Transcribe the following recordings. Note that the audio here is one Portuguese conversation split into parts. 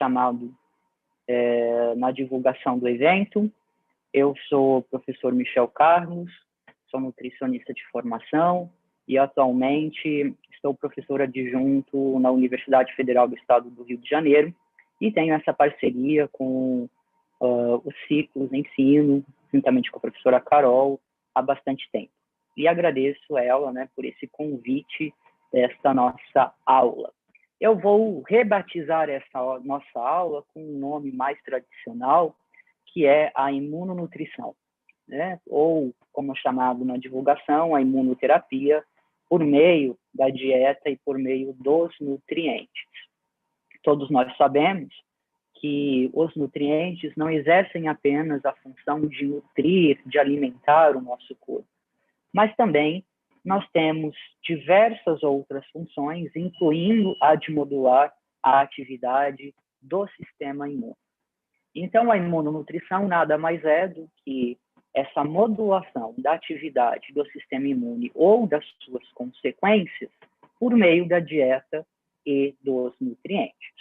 chamado na divulgação do evento. Eu sou o professor Michel Carlos, sou nutricionista de formação e atualmente estou professor adjunto na Universidade Federal do Estado do Rio de Janeiro e tenho essa parceria com os ciclos de ensino, juntamente com a professora Carol, há bastante tempo. E agradeço ela, né, por esse convite desta nossa aula. Eu vou rebatizar essa nossa aula com um nome mais tradicional, que é a imunonutrição, né? Ou, como chamado na divulgação, a imunoterapia, por meio da dieta e por meio dos nutrientes. Todos nós sabemos que os nutrientes não exercem apenas a função de nutrir, de alimentar o nosso corpo, mas também nós temos diversas outras funções, incluindo a de modular a atividade do sistema imune. Então, a imunonutrição nada mais é do que essa modulação da atividade do sistema imune ou das suas consequências por meio da dieta e dos nutrientes.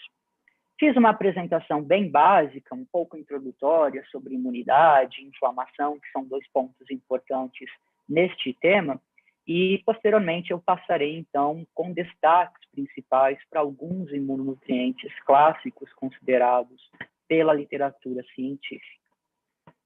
Fiz uma apresentação bem básica, um pouco introdutória, sobre imunidade e inflamação, que são dois pontos importantes neste tema, e posteriormente eu passarei, então, com destaques principais para alguns imunonutrientes clássicos considerados pela literatura científica.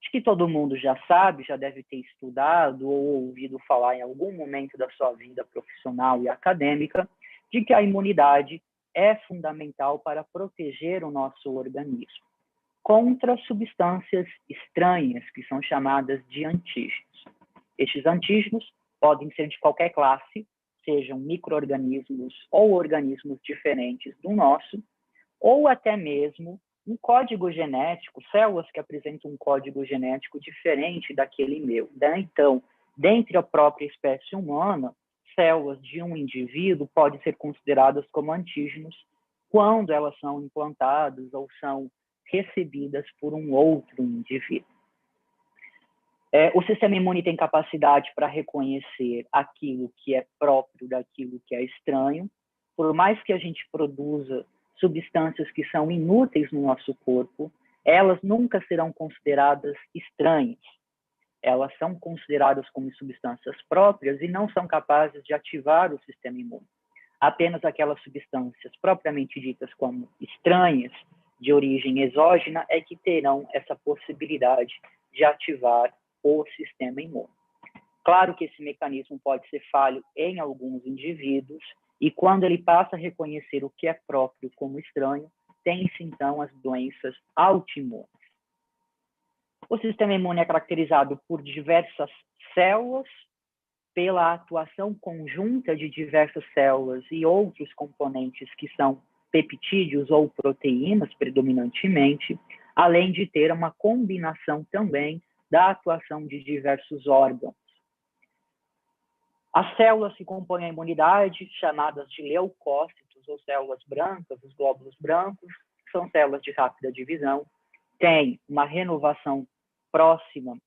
Acho que todo mundo já sabe, já deve ter estudado ou ouvido falar em algum momento da sua vida profissional e acadêmica, de que a imunidade é fundamental para proteger o nosso organismo contra substâncias estranhas, que são chamadas de antígenos. Estes antígenos podem ser de qualquer classe, sejam micro-organismos ou organismos diferentes do nosso, ou até mesmo um código genético, células que apresentam um código genético diferente daquele meu, né? Então, dentre a própria espécie humana, células de um indivíduo podem ser consideradas como antígenos quando elas são implantadas ou são recebidas por um outro indivíduo. O sistema imune tem capacidade para reconhecer aquilo que é próprio daquilo que é estranho. Por mais que a gente produza substâncias que são inúteis no nosso corpo, elas nunca serão consideradas estranhas. Elas são consideradas como substâncias próprias e não são capazes de ativar o sistema imune. Apenas aquelas substâncias propriamente ditas como estranhas, de origem exógena, é que terão essa possibilidade de ativar o sistema imune. Claro que esse mecanismo pode ser falho em alguns indivíduos, e quando ele passa a reconhecer o que é próprio como estranho, tem-se então as doenças autoimunes. O sistema imune é caracterizado por diversas células, pela atuação conjunta de diversas células e outros componentes que são peptídeos ou proteínas predominantemente, além de ter uma combinação também da atuação de diversos órgãos. As células que compõem a imunidade, chamadas de leucócitos ou células brancas, os glóbulos brancos, são células de rápida divisão, têm uma renovação próxima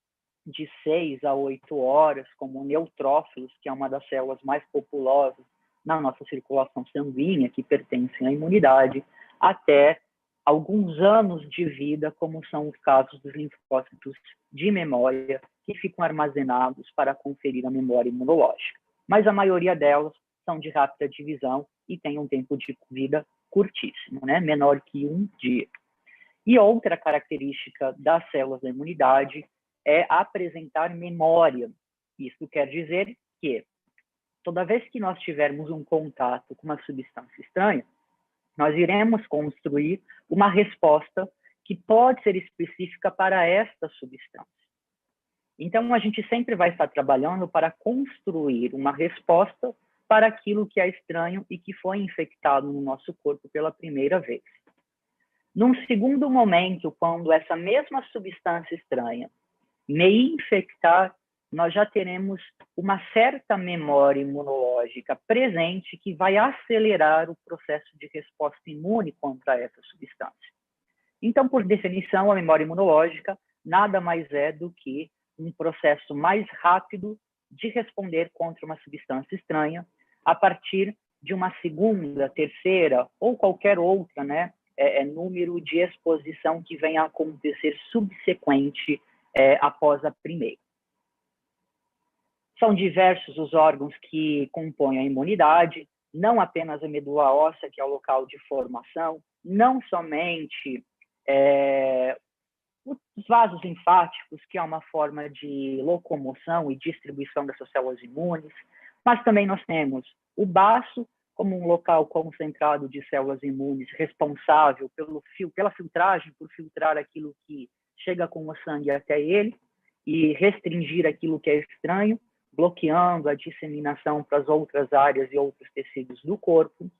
de 6 a 8 horas, como neutrófilos, que é uma das células mais populosas na nossa circulação sanguínea, que pertencem à imunidade, até alguns anos de vida, como são os casos dos linfócitos de memória, que ficam armazenados para conferir a memória imunológica. Mas a maioria delas são de rápida divisão e têm um tempo de vida curtíssimo, né? Menor que 1 dia. E outra característica das células da imunidade é apresentar memória. Isso quer dizer que toda vez que nós tivermos um contato com uma substância estranha, nós iremos construir uma resposta que pode ser específica para esta substância. Então, a gente sempre vai estar trabalhando para construir uma resposta para aquilo que é estranho e que foi infectado no nosso corpo pela primeira vez. Num segundo momento, quando essa mesma substância estranha me infectar, nós já teremos uma certa memória imunológica presente que vai acelerar o processo de resposta imune contra essa substância. Então, por definição, a memória imunológica nada mais é do que um processo mais rápido de responder contra uma substância estranha a partir de uma segunda, terceira ou qualquer outra, número de exposição que vem a acontecer subsequente após a primeira. São diversos os órgãos que compõem a imunidade, não apenas a medula óssea, que é o local de formação, não somente os vasos linfáticos, que é uma forma de locomoção e distribuição dessas células imunes, mas também nós temos o baço como um local concentrado de células imunes responsável pela filtragem, por filtrar aquilo que chega com o sangue até ele e restringir aquilo que é estranho, bloqueando a disseminação para as outras áreas e outros tecidos do corpo.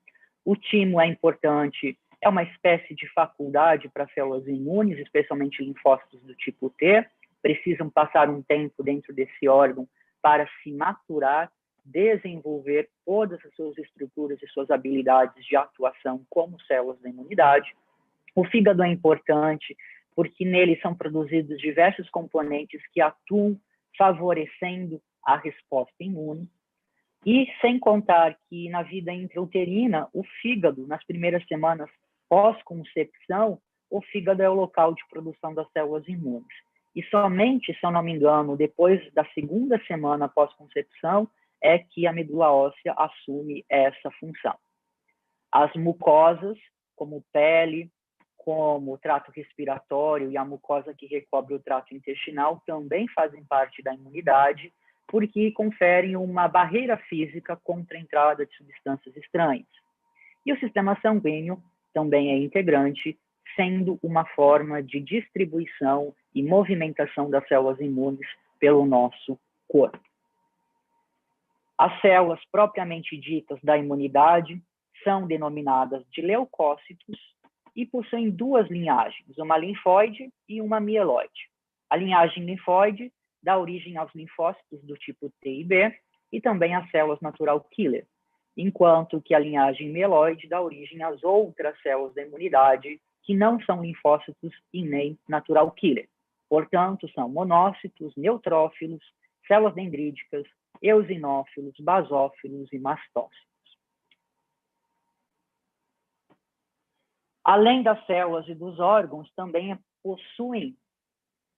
O timo é importante, é uma espécie de faculdade para células imunes, especialmente linfócitos do tipo T, precisam passar um tempo dentro desse órgão para se maturar, desenvolver todas as suas estruturas e suas habilidades de atuação como células da imunidade. O fígado é importante porque nele são produzidos diversos componentes que atuam favorecendo a resposta imune. E sem contar que na vida intrauterina, o fígado, nas primeiras semanas pós-concepção, o fígado é o local de produção das células imunes. E somente, se eu não me engano, depois da segunda semana pós-concepção, é que a medula óssea assume essa função. As mucosas, como pele, como o trato respiratório e a mucosa que recobre o trato intestinal, também fazem parte da imunidade, porque conferem uma barreira física contra a entrada de substâncias estranhas. E o sistema sanguíneo também é integrante, sendo uma forma de distribuição e movimentação das células imunes pelo nosso corpo. As células propriamente ditas da imunidade são denominadas de leucócitos e possuem duas linhagens, uma linfóide e uma mieloide. A linhagem linfóide dá origem aos linfócitos do tipo T e B e também às células natural killer, enquanto que a linhagem mieloide dá origem às outras células da imunidade que não são linfócitos e nem natural killer. Portanto, são monócitos, neutrófilos, células dendríticas, eosinófilos, basófilos e mastócitos. Além das células e dos órgãos, também possuem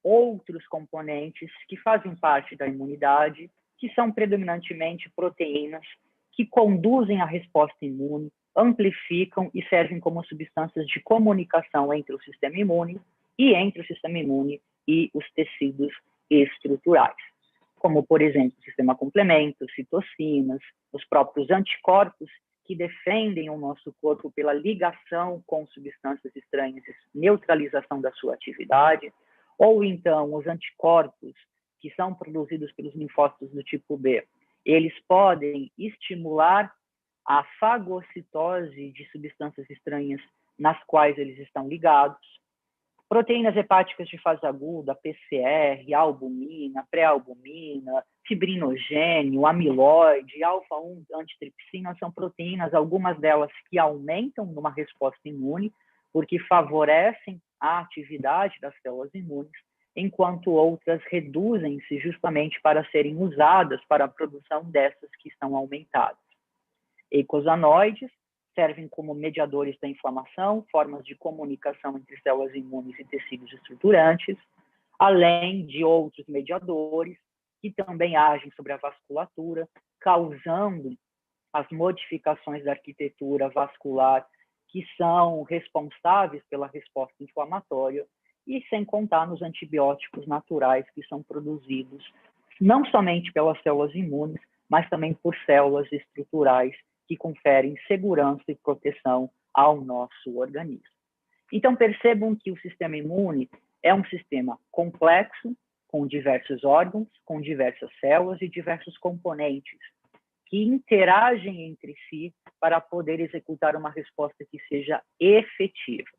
outros componentes que fazem parte da imunidade, que são predominantemente proteínas, que conduzem a resposta imune, amplificam e servem como substâncias de comunicação entre o sistema imune e entre o sistema imune e os tecidos estruturais, como, por exemplo, o sistema complemento, citocinas, os próprios anticorpos que defendem o nosso corpo pela ligação com substâncias estranhas e neutralização da sua atividade, ou então os anticorpos que são produzidos pelos linfócitos do tipo B, eles podem estimular a fagocitose de substâncias estranhas nas quais eles estão ligados. Proteínas hepáticas de fase aguda, PCR, albumina, pré-albumina, fibrinogênio, amiloide, alfa-1 antitripsina, são proteínas, algumas delas que aumentam numa resposta imune, porque favorecem a atividade das células imunes, enquanto outras reduzem-se justamente para serem usadas para a produção dessas que estão aumentadas. Eicosanoides servem como mediadores da inflamação, formas de comunicação entre células imunes e tecidos estruturantes, além de outros mediadores que também agem sobre a vasculatura, causando as modificações da arquitetura vascular que são responsáveis pela resposta inflamatória, e sem contar nos antibióticos naturais que são produzidos não somente pelas células imunes, mas também por células estruturais que conferem segurança e proteção ao nosso organismo. Então, percebam que o sistema imune é um sistema complexo, com diversos órgãos, com diversas células e diversos componentes que interagem entre si para poder executar uma resposta que seja efetiva.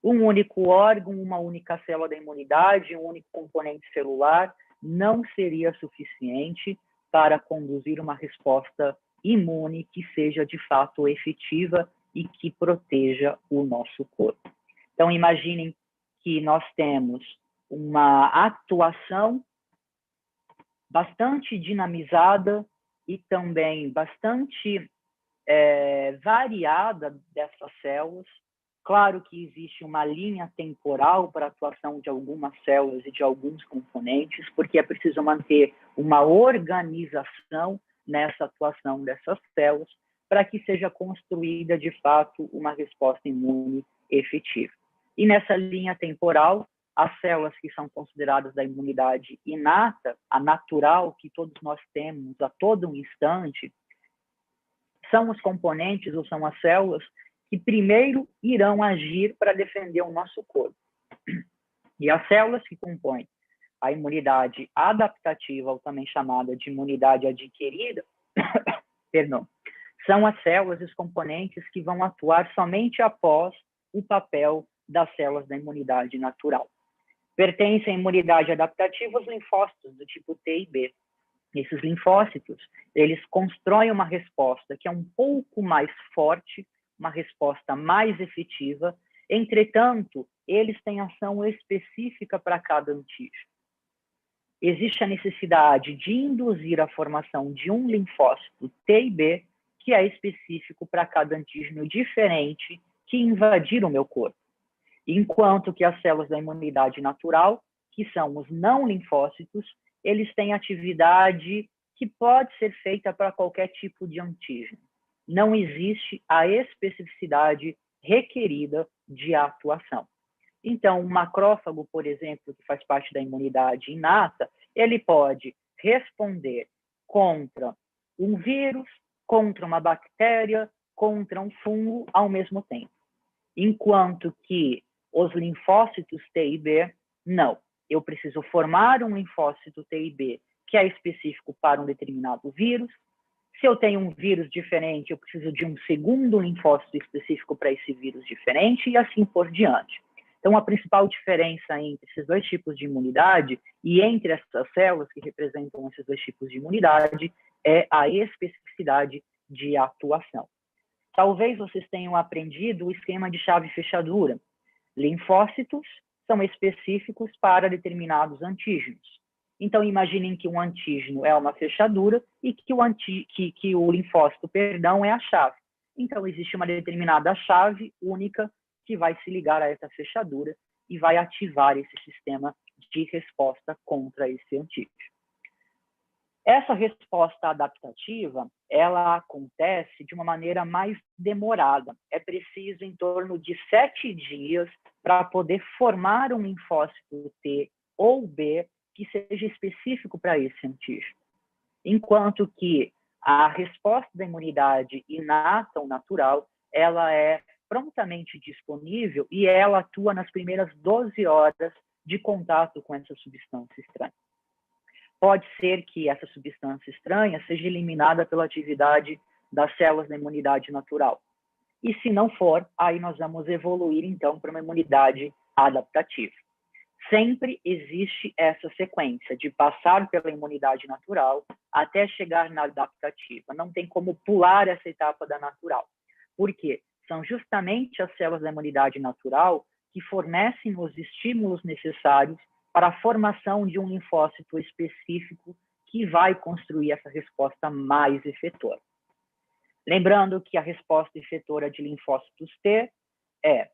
Um único órgão, uma única célula da imunidade, um único componente celular não seria suficiente para conduzir uma resposta imune que seja de fato efetiva e que proteja o nosso corpo. Então, imaginem que nós temos uma atuação bastante dinamizada e também bastante variada dessas células, Claro que existe uma linha temporal para a atuação de algumas células e de alguns componentes, porque é preciso manter uma organização nessa atuação dessas células para que seja construída, de fato, uma resposta imune efetiva. E nessa linha temporal, as células que são consideradas da imunidade inata, a natural, que todos nós temos a todo instante, são os componentes ou são as células que primeiro irão agir para defender o nosso corpo. E as células que compõem a imunidade adaptativa, ou também chamada de imunidade adquirida, perdão, são as células e os componentes que vão atuar somente após o papel das células da imunidade natural. Pertencem à imunidade adaptativa os linfócitos do tipo T e B. Esses linfócitos, eles constroem uma resposta que é um pouco mais forte, uma resposta mais efetiva, entretanto, eles têm ação específica para cada antígeno. Existe a necessidade de induzir a formação de um linfócito T e B, que é específico para cada antígeno diferente que invadir o meu corpo. Enquanto que as células da imunidade natural, que são os não linfócitos, eles têm atividade que pode ser feita para qualquer tipo de antígeno. Não existe a especificidade requerida de atuação. Então, um macrófago, por exemplo, que faz parte da imunidade inata, ele pode responder contra um vírus, contra uma bactéria, contra um fungo ao mesmo tempo. Enquanto que os linfócitos T e B, não. Eu preciso formar um linfócito T e B que é específico para um determinado vírus. Se eu tenho um vírus diferente, eu preciso de um segundo linfócito específico para esse vírus diferente e assim por diante. Então, a principal diferença entre esses dois tipos de imunidade e entre essas células que representam esses dois tipos de imunidade é a especificidade de atuação. Talvez vocês tenham aprendido o esquema de chave e fechadura. Linfócitos são específicos para determinados antígenos. Então, imaginem que um antígeno é uma fechadura e que o linfócito, perdão, é a chave. Então, existe uma determinada chave única que vai se ligar a essa fechadura e vai ativar esse sistema de resposta contra esse antígeno. Essa resposta adaptativa, ela acontece de uma maneira mais demorada. É preciso em torno de 7 dias para poder formar um linfócito T ou B que seja específico para esse antígeno. Enquanto que a resposta da imunidade inata ou natural, ela é prontamente disponível e ela atua nas primeiras 12 horas de contato com essa substância estranha. Pode ser que essa substância estranha seja eliminada pela atividade das células da imunidade natural. E se não for, aí nós vamos evoluir, então, para uma imunidade adaptativa. Sempre existe essa sequência de passar pela imunidade natural até chegar na adaptativa. Não tem como pular essa etapa da natural. Por quê? São justamente as células da imunidade natural que fornecem os estímulos necessários para a formação de um linfócito específico que vai construir essa resposta mais efetora. Lembrando que a resposta efetora de linfócitos T é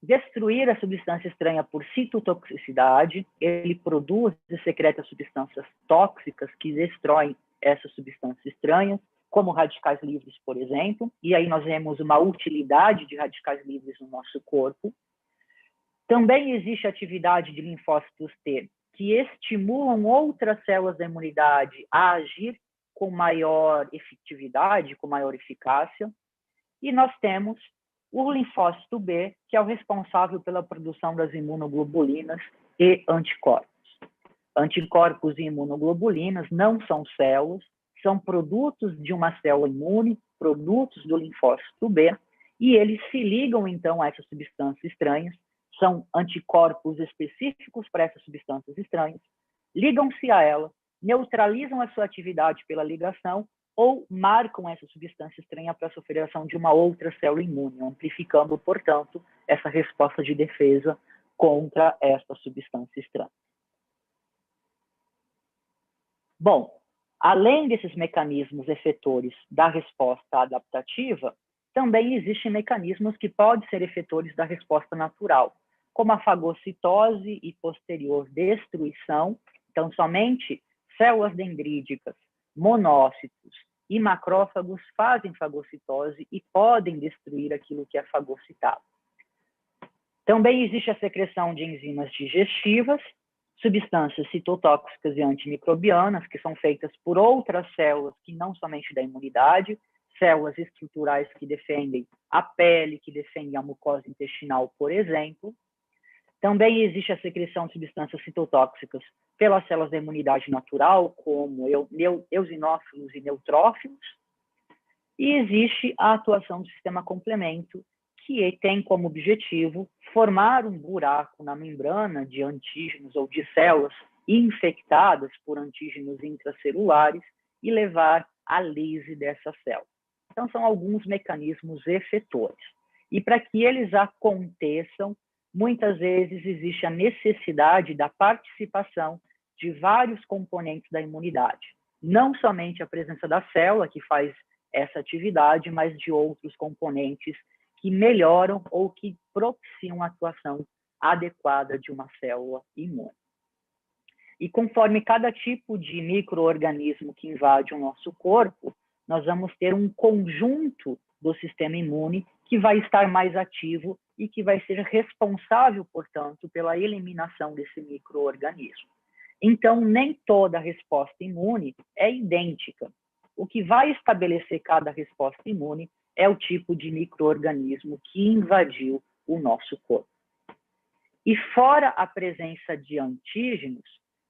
destruir a substância estranha por citotoxicidade, ele produz e secreta substâncias tóxicas que destroem essas substâncias estranhas, como radicais livres, por exemplo, e aí nós vemos uma utilidade de radicais livres no nosso corpo. Também existe atividade de linfócitos T que estimulam outras células da imunidade a agir com maior efetividade, com maior eficácia. E nós temos o linfócito B, que é o responsável pela produção das imunoglobulinas e anticorpos. Anticorpos e imunoglobulinas não são células, são produtos de uma célula imune, produtos do linfócito B, e eles se ligam, então, a essas substâncias estranhas, são anticorpos específicos para essas substâncias estranhas, ligam-se a ela, neutralizam a sua atividade pela ligação ou marcam essa substância estranha para a sofreção de uma outra célula imune, amplificando, portanto, essa resposta de defesa contra essa substância estranha. Bom, além desses mecanismos efetores da resposta adaptativa, também existem mecanismos que podem ser efetores da resposta natural, como a fagocitose e posterior destruição. Então, somente células dendríticas, monócitos e macrófagos fazem fagocitose e podem destruir aquilo que é fagocitado. Também existe a secreção de enzimas digestivas, substâncias citotóxicas e antimicrobianas, que são feitas por outras células que não somente da imunidade, células estruturais que defendem a pele, que defendem a mucosa intestinal, por exemplo. Também existe a secreção de substâncias citotóxicas pelas células da imunidade natural, como eosinófilos e neutrófilos. E existe a atuação do sistema complemento, que tem como objetivo formar um buraco na membrana de antígenos ou de células infectadas por antígenos intracelulares e levar à lise dessa célula. Então, são alguns mecanismos efetores. E para que eles aconteçam, muitas vezes existe a necessidade da participação de vários componentes da imunidade. Não somente a presença da célula, que faz essa atividade, mas de outros componentes que melhoram ou que propiciam a atuação adequada de uma célula imune. E conforme cada tipo de micro-organismo que invade o nosso corpo, nós vamos ter um conjunto do sistema imune que vai estar mais ativo e que vai ser responsável, portanto, pela eliminação desse micro-organismo. Então, nem toda resposta imune é idêntica. O que vai estabelecer cada resposta imune é o tipo de micro-organismo que invadiu o nosso corpo. E fora a presença de antígenos,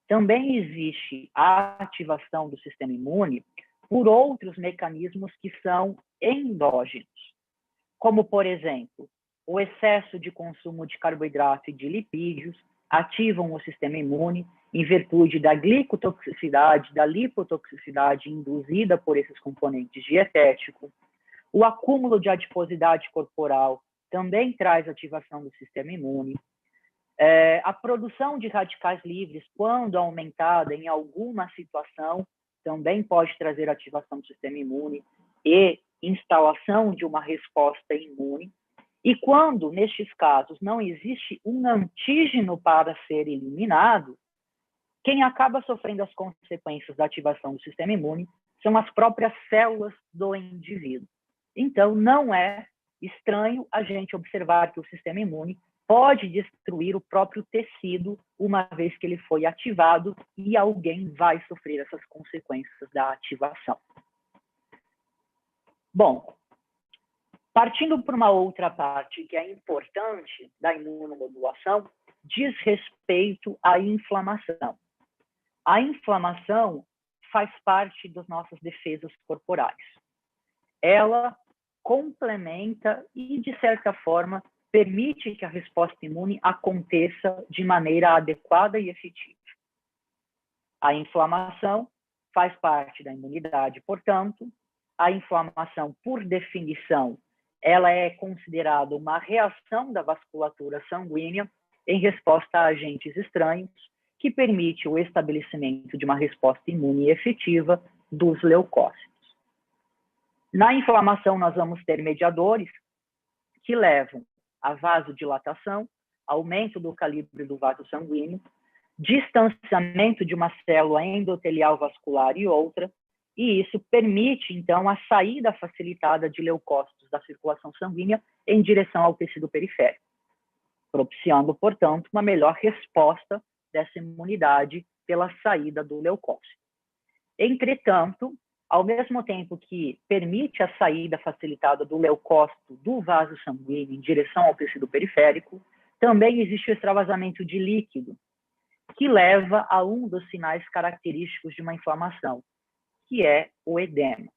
também existe a ativação do sistema imune por outros mecanismos que são endógenos, como, por exemplo, o excesso de consumo de carboidrato e de lipídios ativam o sistema imune em virtude da glicotoxicidade, da lipotoxicidade induzida por esses componentes dietéticos. O acúmulo de adiposidade corporal também traz ativação do sistema imune. A produção de radicais livres, quando aumentada em alguma situação, também pode trazer ativação do sistema imune e instalação de uma resposta imune. E quando, nestes casos, não existe um antígeno para ser eliminado, quem acaba sofrendo as consequências da ativação do sistema imune são as próprias células do indivíduo. Então, não é estranho a gente observar que o sistema imune pode destruir o próprio tecido uma vez que ele foi ativado e alguém vai sofrer essas consequências da ativação. Bom, partindo para uma outra parte que é importante da imunomodulação, diz respeito à inflamação. A inflamação faz parte das nossas defesas corporais. Ela complementa e, de certa forma, permite que a resposta imune aconteça de maneira adequada e efetiva. A inflamação faz parte da imunidade, portanto, a inflamação, por definição, ela é considerada uma reação da vasculatura sanguínea em resposta a agentes estranhos, que permite o estabelecimento de uma resposta imune efetiva dos leucócitos. Na inflamação, nós vamos ter mediadores que levam a vasodilatação, aumento do calibre do vaso sanguíneo, distanciamento de uma célula endotelial vascular e outra, e isso permite, então, a saída facilitada de leucócitos da circulação sanguínea em direção ao tecido periférico, propiciando, portanto, uma melhor resposta dessa imunidade pela saída do leucócito. Entretanto, ao mesmo tempo que permite a saída facilitada do leucócito do vaso sanguíneo em direção ao tecido periférico, também existe o extravasamento de líquido, que leva a um dos sinais característicos de uma inflamação, que é o edema.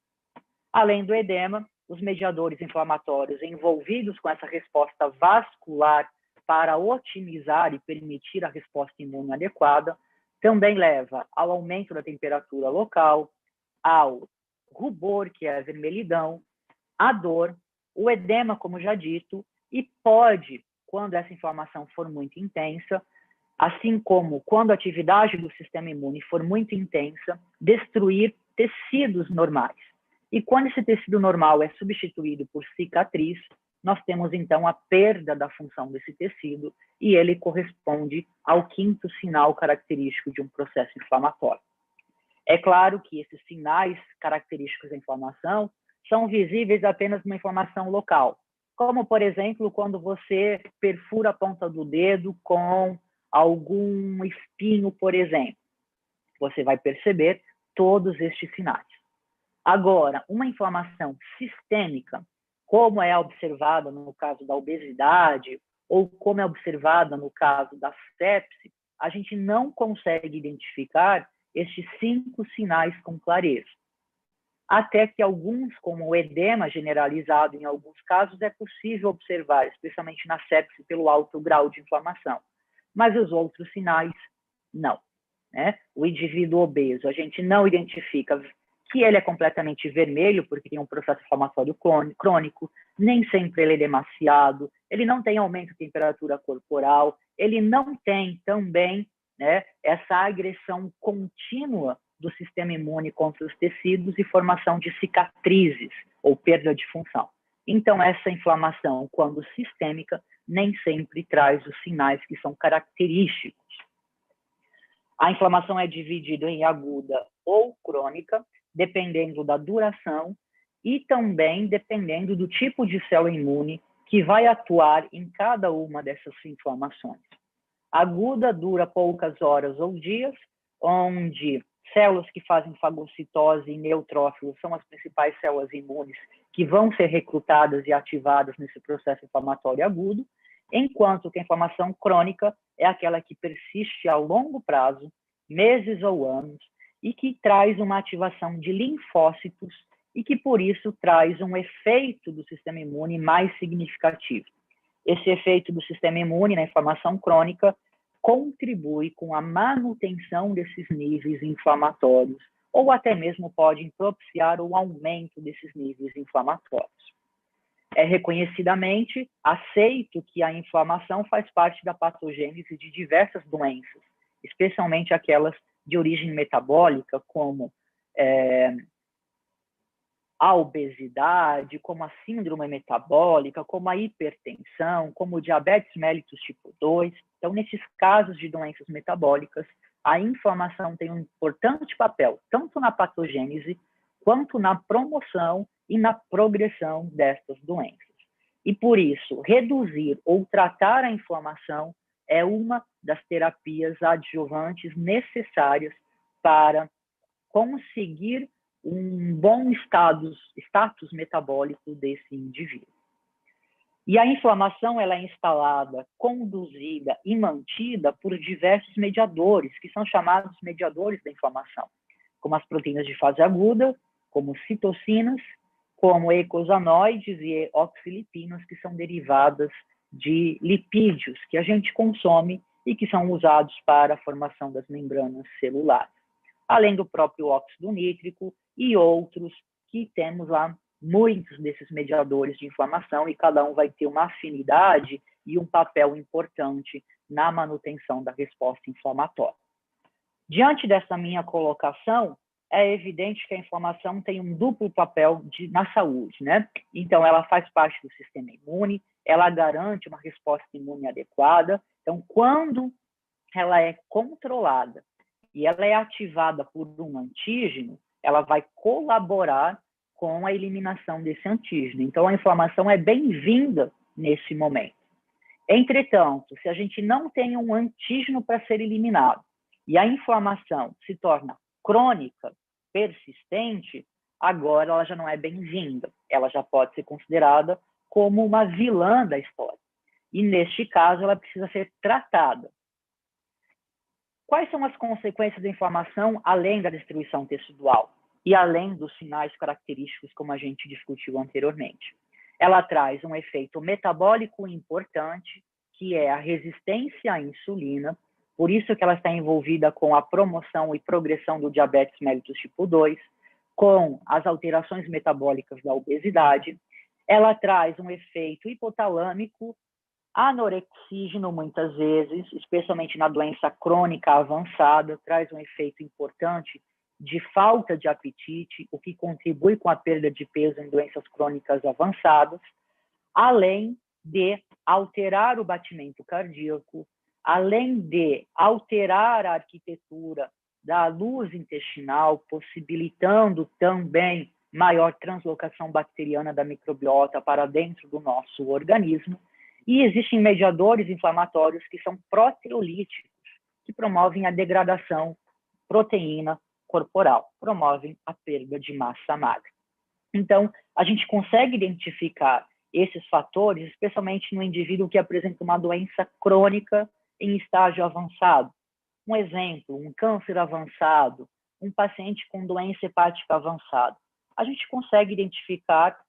Além do edema, os mediadores inflamatórios envolvidos com essa resposta vascular para otimizar e permitir a resposta imune adequada, também leva ao aumento da temperatura local, ao rubor, que é a vermelhidão, a dor, o edema, como já dito, e pode, quando essa inflamação for muito intensa, assim como quando a atividade do sistema imune for muito intensa, destruir tecidos normais. E quando esse tecido normal é substituído por cicatriz, nós temos, então, a perda da função desse tecido e ele corresponde ao quinto sinal característico de um processo inflamatório. É claro que esses sinais característicos da inflamação são visíveis apenas numa inflamação local, como, por exemplo, quando você perfura a ponta do dedo com algum espinho, por exemplo. Você vai perceber todos estes sinais. Agora, uma inflamação sistêmica, como é observada no caso da obesidade ou como é observada no caso da sepse, a gente não consegue identificar estes 5 sinais com clareza. Até que alguns, como o edema generalizado em alguns casos, é possível observar, especialmente na sepse, pelo alto grau de inflamação. Mas os outros sinais, não. Né? O indivíduo obeso, a gente não identifica que ele é completamente vermelho, porque tem um processo inflamatório crônico, nem sempre ele é demasiado, ele não tem aumento de temperatura corporal, ele não tem também, né, essa agressão contínua do sistema imune contra os tecidos e formação de cicatrizes ou perda de função. Então, essa inflamação, quando sistêmica, nem sempre traz os sinais que são característicos. A inflamação é dividida em aguda ou crônica, dependendo da duração e também dependendo do tipo de célula imune que vai atuar em cada uma dessas inflamações. A aguda dura poucas horas ou dias, onde células que fazem fagocitose e neutrófilos são as principais células imunes que vão ser recrutadas e ativadas nesse processo inflamatório agudo, enquanto que a inflamação crônica é aquela que persiste a longo prazo, meses ou anos, e que traz uma ativação de linfócitos e que, por isso, traz um efeito do sistema imune mais significativo. Esse efeito do sistema imune na inflamação crônica contribui com a manutenção desses níveis inflamatórios, ou até mesmo pode propiciar o aumento desses níveis inflamatórios. É reconhecidamente aceito que a inflamação faz parte da patogênese de diversas doenças, especialmente aquelas de origem metabólica, como a obesidade, como a síndrome metabólica, como a hipertensão, como o diabetes mellitus tipo 2. Então, nesses casos de doenças metabólicas, a inflamação tem um importante papel, tanto na patogênese, quanto na promoção e na progressão destas doenças. E, por isso, reduzir ou tratar a inflamação é uma das terapias adjuvantes necessárias para conseguir um bom status metabólico desse indivíduo. E a inflamação ela é instalada, conduzida e mantida por diversos mediadores, que são chamados mediadores da inflamação, como as proteínas de fase aguda, como citocinas, como eicosanoides e oxilipinas, que são derivadas de lipídios que a gente consome e que são usados para a formação das membranas celulares, além do próprio óxido nítrico e outros que temos lá muitos desses mediadores de inflamação e cada um vai ter uma afinidade e um papel importante na manutenção da resposta inflamatória. Diante dessa minha colocação, é evidente que a inflamação tem um duplo papel na saúde, né? Então, ela faz parte do sistema imune, ela garante uma resposta imune adequada. Então, quando ela é controlada e ela é ativada por um antígeno, ela vai colaborar com a eliminação desse antígeno. Então, a inflamação é bem-vinda nesse momento. Entretanto, se a gente não tem um antígeno para ser eliminado e a inflamação se torna crônica, persistente, agora ela já não é bem-vinda. Ela já pode ser considerada como uma vilã da história. E, neste caso, ela precisa ser tratada. Quais são as consequências da inflamação, além da destruição tecidual e além dos sinais característicos, como a gente discutiu anteriormente? Ela traz um efeito metabólico importante, que é a resistência à insulina, por isso que ela está envolvida com a promoção e progressão do diabetes mellitus tipo 2, com as alterações metabólicas da obesidade. Ela traz um efeito hipotalâmico, anorexígeno, muitas vezes, especialmente na doença crônica avançada, traz um efeito importante de falta de apetite, o que contribui com a perda de peso em doenças crônicas avançadas, além de alterar o batimento cardíaco, além de alterar a arquitetura da luz intestinal, possibilitando também maior translocação bacteriana da microbiota para dentro do nosso organismo. E existem mediadores inflamatórios que são proteolíticos, que promovem a degradação proteína corporal, promovem a perda de massa magra. Então, a gente consegue identificar esses fatores, especialmente no indivíduo que apresenta uma doença crônica em estágio avançado. Um exemplo, um câncer avançado, um paciente com doença hepática avançada. A gente consegue identificar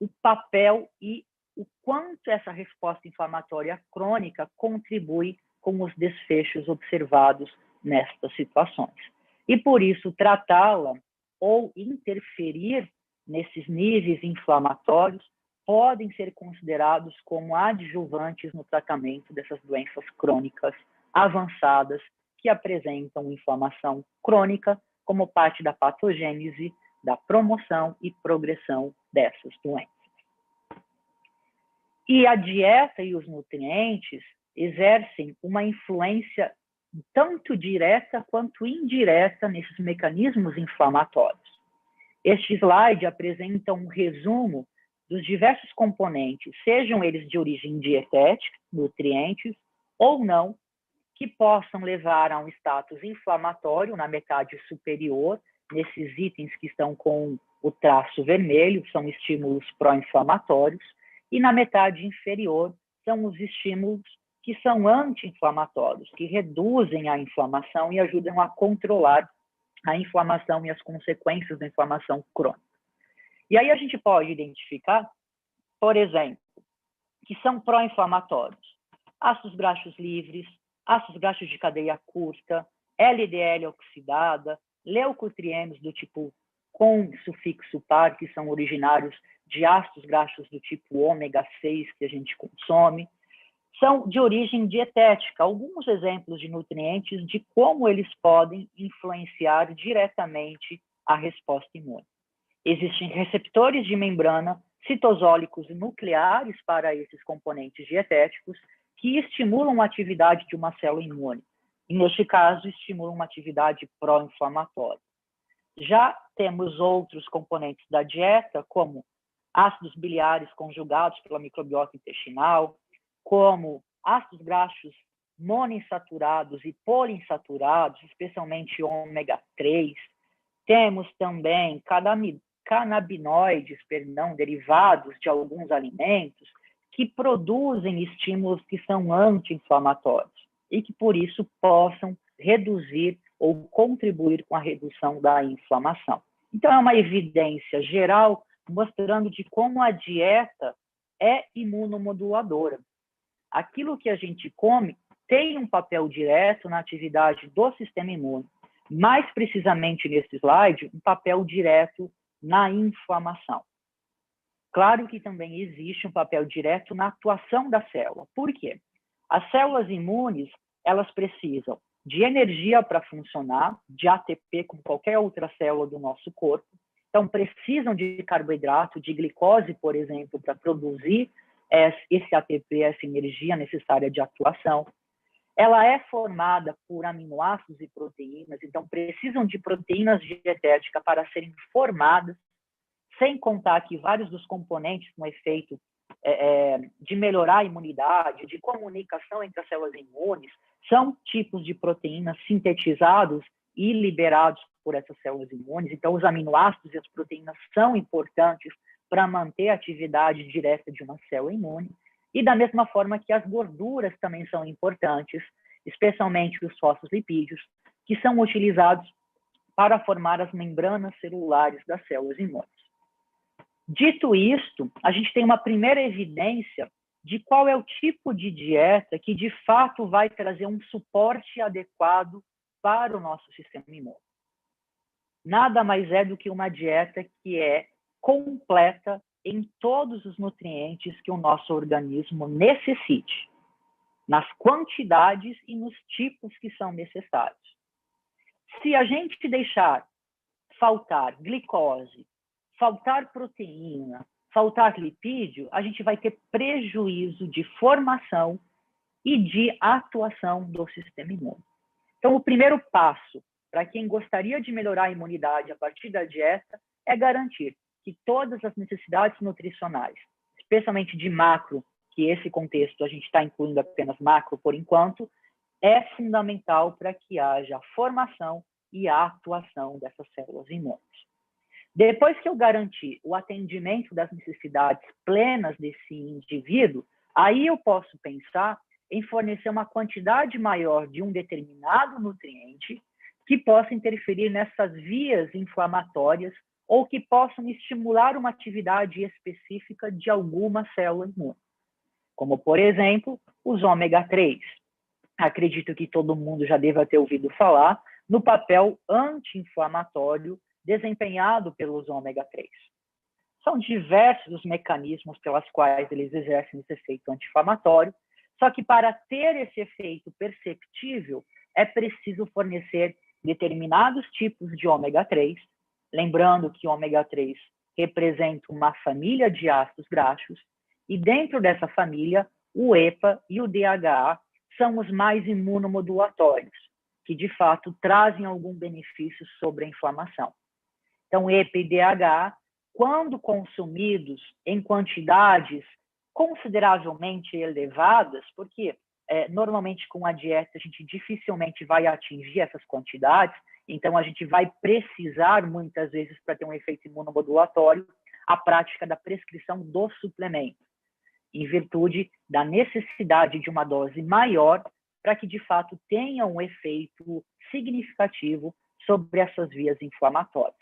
o papel e o quanto essa resposta inflamatória crônica contribui com os desfechos observados nestas situações. E, por isso, tratá-la ou interferir nesses níveis inflamatórios podem ser considerados como adjuvantes no tratamento dessas doenças crônicas avançadas que apresentam inflamação crônica como parte da patogênese, da promoção e progressão dessas doenças. E a dieta e os nutrientes exercem uma influência tanto direta quanto indireta nesses mecanismos inflamatórios. Este slide apresenta um resumo dos diversos componentes, sejam eles de origem dietética, nutrientes, ou não, que possam levar a um status inflamatório na metade superior, nesses itens que estão com o traço vermelho, são estímulos pró-inflamatórios, e na metade inferior são os estímulos que são anti-inflamatórios, que reduzem a inflamação e ajudam a controlar a inflamação e as consequências da inflamação crônica. E aí a gente pode identificar, por exemplo, que são pró-inflamatórios: ácidos graxos livres, ácidos graxos de cadeia curta, LDL oxidada, leucotrienos do tipo com sufixo par, que são originários de ácidos graxos do tipo ômega 6 que a gente consome, são de origem dietética. Alguns exemplos de nutrientes de como eles podem influenciar diretamente a resposta imune. Existem receptores de membrana citosólicos e nucleares para esses componentes dietéticos que estimulam a atividade de uma célula imune. E, neste caso, estimulam uma atividade pró-inflamatória. Já temos outros componentes da dieta, como ácidos biliares conjugados pela microbiota intestinal, como ácidos graxos monoinsaturados e poliinsaturados, especialmente ômega 3. Temos também canabinoides, derivados de alguns alimentos, que produzem estímulos que são anti-inflamatórios e que, por isso, possam reduzir ou contribuir com a redução da inflamação. Então, é uma evidência geral mostrando de como a dieta é imunomoduladora. Aquilo que a gente come tem um papel direto na atividade do sistema imune. Mais precisamente nesse slide, um papel direto na inflamação. Claro que também existe um papel direto na atuação da célula. Por quê? As células imunes, elas precisam de energia para funcionar, de ATP, como qualquer outra célula do nosso corpo. Então, precisam de carboidrato, de glicose, por exemplo, para produzir esse ATP, essa energia necessária de atuação. Ela é formada por aminoácidos e proteínas, então precisam de proteínas dietéticas para serem formadas, sem contar que vários dos componentes com efeito de melhorar a imunidade, de comunicação entre as células imunes, são tipos de proteínas sintetizados e liberados por essas células imunes. Então, os aminoácidos e as proteínas são importantes para manter a atividade direta de uma célula imune. E da mesma forma que as gorduras também são importantes, especialmente os fosfolipídios, que são utilizados para formar as membranas celulares das células imunes. Dito isto, a gente tem uma primeira evidência de qual é o tipo de dieta que, de fato, vai trazer um suporte adequado para o nosso sistema imune. Nada mais é do que uma dieta que é completa em todos os nutrientes que o nosso organismo necessite, nas quantidades e nos tipos que são necessários. Se a gente deixar faltar glicose, faltar proteína, faltar lipídio, a gente vai ter prejuízo de formação e de atuação do sistema imune. Então, o primeiro passo para quem gostaria de melhorar a imunidade a partir da dieta é garantir que todas as necessidades nutricionais, especialmente de macro, que esse contexto a gente está incluindo apenas macro por enquanto, é fundamental para que haja a formação e a atuação dessas células imunes. Depois que eu garantir o atendimento das necessidades plenas desse indivíduo, aí eu posso pensar em fornecer uma quantidade maior de um determinado nutriente que possa interferir nessas vias inflamatórias ou que possam estimular uma atividade específica de alguma célula imune. Como, por exemplo, os ômega 3. Acredito que todo mundo já deva ter ouvido falar no papel anti-inflamatório desempenhado pelos ômega 3. São diversos os mecanismos pelos quais eles exercem esse efeito anti-inflamatório, só que para ter esse efeito perceptível, é preciso fornecer determinados tipos de ômega 3, lembrando que ômega 3 representa uma família de ácidos graxos, e dentro dessa família, o EPA e o DHA são os mais imunomodulatórios, que de fato trazem algum benefício sobre a inflamação. Então, EPA e DHA, quando consumidos em quantidades consideravelmente elevadas, porque normalmente com a dieta a gente dificilmente vai atingir essas quantidades, então a gente vai precisar muitas vezes para ter um efeito imunomodulatório a prática da prescrição do suplemento, em virtude da necessidade de uma dose maior para que de fato tenha um efeito significativo sobre essas vias inflamatórias.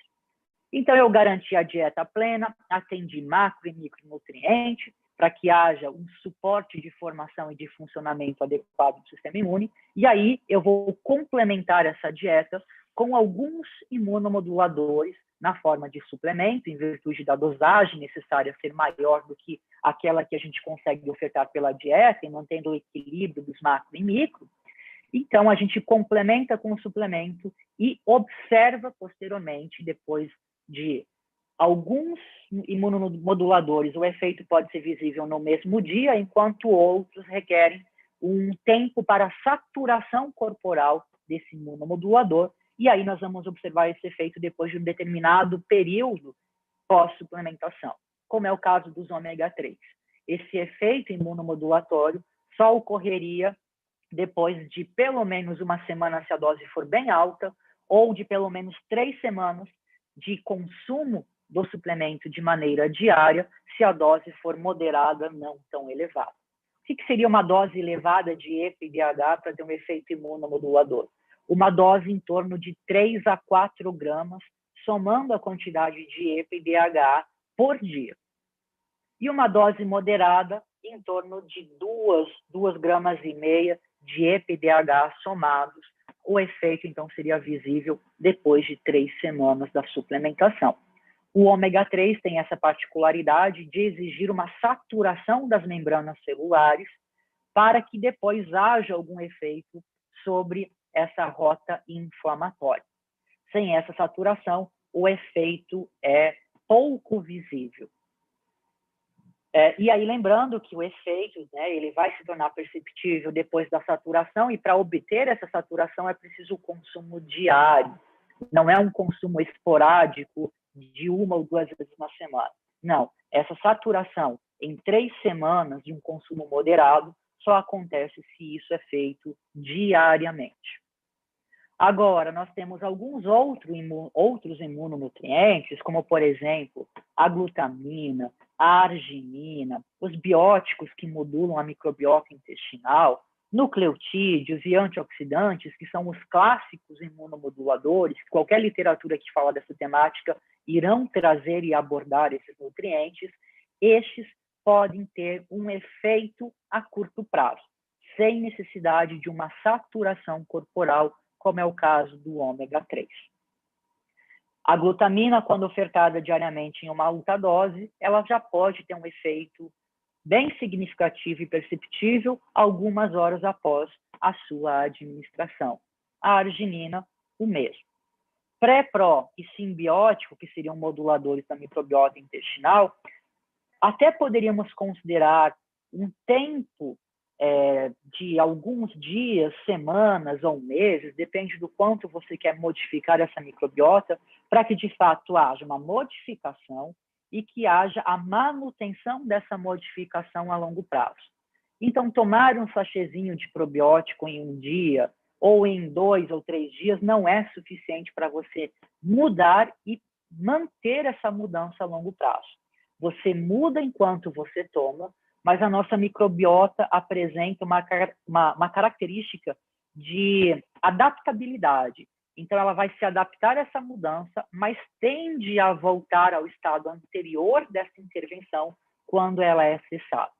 Então eu garanti a dieta plena, atendi macro e micronutriente, para que haja um suporte de formação e de funcionamento adequado do sistema imune, e aí eu vou complementar essa dieta com alguns imunomoduladores na forma de suplemento, em virtude da dosagem necessária ser maior do que aquela que a gente consegue ofertar pela dieta, e mantendo o equilíbrio dos macro e micro. Então, a gente complementa com o suplemento e observa posteriormente, depois de alguns imunomoduladores, o efeito pode ser visível no mesmo dia, enquanto outros requerem um tempo para saturação corporal desse imunomodulador, e aí nós vamos observar esse efeito depois de um determinado período pós-suplementação, como é o caso dos ômega 3. Esse efeito imunomodulatório só ocorreria depois de pelo menos uma semana, se a dose for bem alta, ou de pelo menos 3 semanas de consumo do suplemento de maneira diária, se a dose for moderada, não tão elevada. O que seria uma dose elevada de EPA e DHA para ter um efeito imunomodulador? Uma dose em torno de 3 a 4 gramas, somando a quantidade de EPA e DHA por dia. E uma dose moderada em torno de 2 gramas e meia de EPA e DHA somados. O efeito, então, seria visível depois de 3 semanas da suplementação. O ômega 3 tem essa particularidade de exigir uma saturação das membranas celulares para que depois haja algum efeito sobre essa rota inflamatória. Sem essa saturação, o efeito é pouco visível. E aí, lembrando que o efeito, ele vai se tornar perceptível depois da saturação, e para obter essa saturação é preciso o consumo diário. Não é um consumo esporádico de 1 ou 2 vezes na semana. Não, essa saturação em 3 semanas de um consumo moderado só acontece se isso é feito diariamente. Agora, nós temos alguns outros imunonutrientes, como, por exemplo, a glutamina, a arginina, os bióticos que modulam a microbiota intestinal, nucleotídeos e antioxidantes, que são os clássicos imunomoduladores. Qualquer literatura que fala dessa temática irão trazer e abordar esses nutrientes. Estes podem ter um efeito a curto prazo, sem necessidade de uma saturação corporal, como é o caso do ômega 3. A glutamina, quando ofertada diariamente em uma alta dose, ela já pode ter um efeito bem significativo e perceptível algumas horas após a sua administração. A arginina, o mesmo. pré-pró e simbiótico, que seriam moduladores da microbiota intestinal, até poderíamos considerar um tempo de alguns dias, semanas ou meses, depende do quanto você quer modificar essa microbiota, para que de fato haja uma modificação e que haja a manutenção dessa modificação a longo prazo. Então, tomar um sachêzinho de probiótico em um dia ou em 2 ou 3 dias não é suficiente para você mudar e manter essa mudança a longo prazo. Você muda enquanto você toma, mas a nossa microbiota apresenta uma característica de adaptabilidade. Então, ela vai se adaptar a essa mudança, mas tende a voltar ao estado anterior dessa intervenção quando ela é cessada.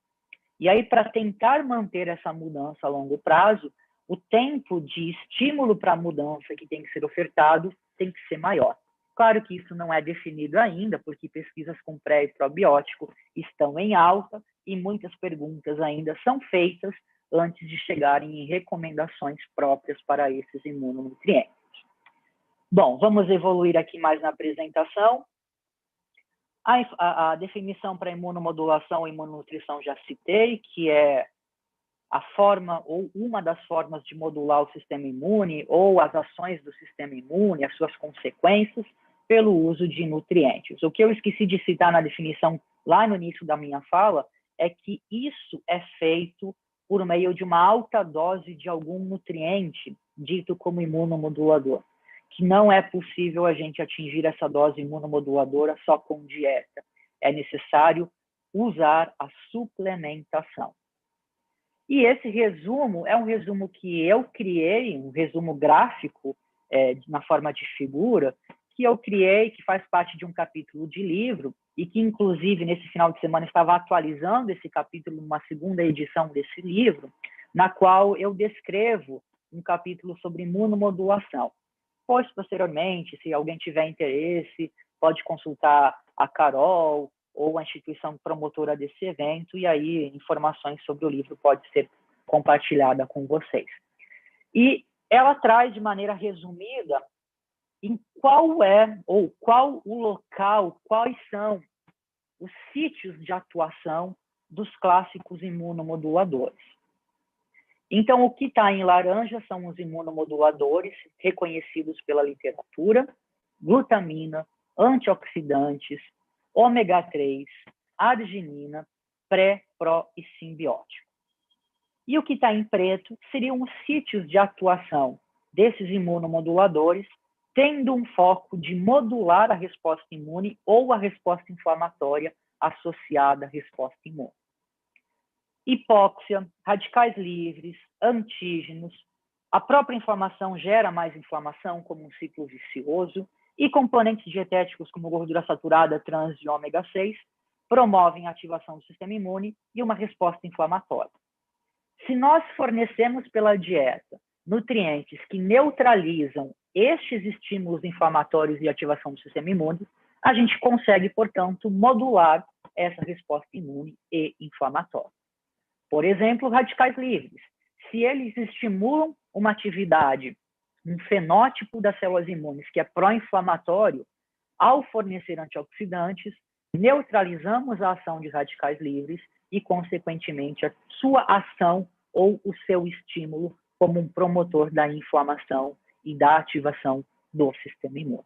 E aí, para tentar manter essa mudança a longo prazo, o tempo de estímulo para a mudança que tem que ser ofertado tem que ser maior. Claro que isso não é definido ainda, porque pesquisas com pré e probiótico estão em alta e muitas perguntas ainda são feitas antes de chegarem em recomendações próprias para esses imunonutrientes. Bom, vamos evoluir aqui mais na apresentação. A definição para imunomodulação e imunonutrição já citei, que é a forma ou uma das formas de modular o sistema imune ou as ações do sistema imune, as suas consequências, pelo uso de nutrientes. O que eu esqueci de citar na definição lá no início da minha fala é que isso é feito por meio de uma alta dose de algum nutriente, dito como imunomodulador, que não é possível a gente atingir essa dose imunomoduladora só com dieta. É necessário usar a suplementação. E esse resumo é um resumo que eu criei, um resumo gráfico, na forma de figura, que eu criei, que faz parte de um capítulo de livro, e que, inclusive, nesse final de semana, estava atualizando esse capítulo numa segunda edição desse livro, na qual eu descrevo um capítulo sobre imunomodulação. Pois, posteriormente, se alguém tiver interesse, pode consultar a Carol ou a instituição promotora desse evento, e aí informações sobre o livro pode ser compartilhada com vocês. E ela traz, de maneira resumida, em qual o local, quais são os sítios de atuação dos clássicos imunomoduladores. Então, o que está em laranja são os imunomoduladores reconhecidos pela literatura: glutamina, antioxidantes, ômega 3, arginina, pré, pró e simbiótico. E o que está em preto seriam os sítios de atuação desses imunomoduladores, tendo um foco de modular a resposta imune ou a resposta inflamatória associada à resposta imune. Hipóxia, radicais livres, antígenos, a própria inflamação gera mais inflamação como um ciclo vicioso, e componentes dietéticos como gordura saturada, trans e ômega 6 promovem a ativação do sistema imune e uma resposta inflamatória. Se nós fornecemos pela dieta nutrientes que neutralizam estes estímulos inflamatórios e ativação do sistema imune, a gente consegue, portanto, modular essa resposta imune e inflamatória. Por exemplo, radicais livres. Se eles estimulam uma atividade, um fenótipo das células imunes que é pró-inflamatório, ao fornecer antioxidantes, neutralizamos a ação de radicais livres e, consequentemente, a sua ação ou o seu estímulo como um promotor da inflamação e da ativação do sistema imune.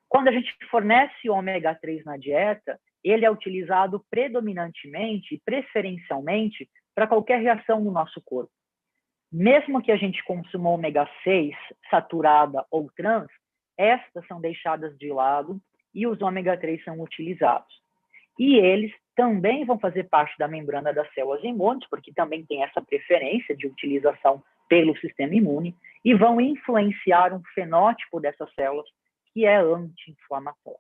Quando a gente fornece ômega 3 na dieta, ele é utilizado predominantemente e preferencialmente para qualquer reação no nosso corpo. Mesmo que a gente consuma ômega 6 saturada ou trans, estas são deixadas de lado e os ômega 3 são utilizados. E eles também vão fazer parte da membrana das células imunes, porque também tem essa preferência de utilização pelo sistema imune, e vão influenciar um fenótipo dessas células que é anti-inflamatório.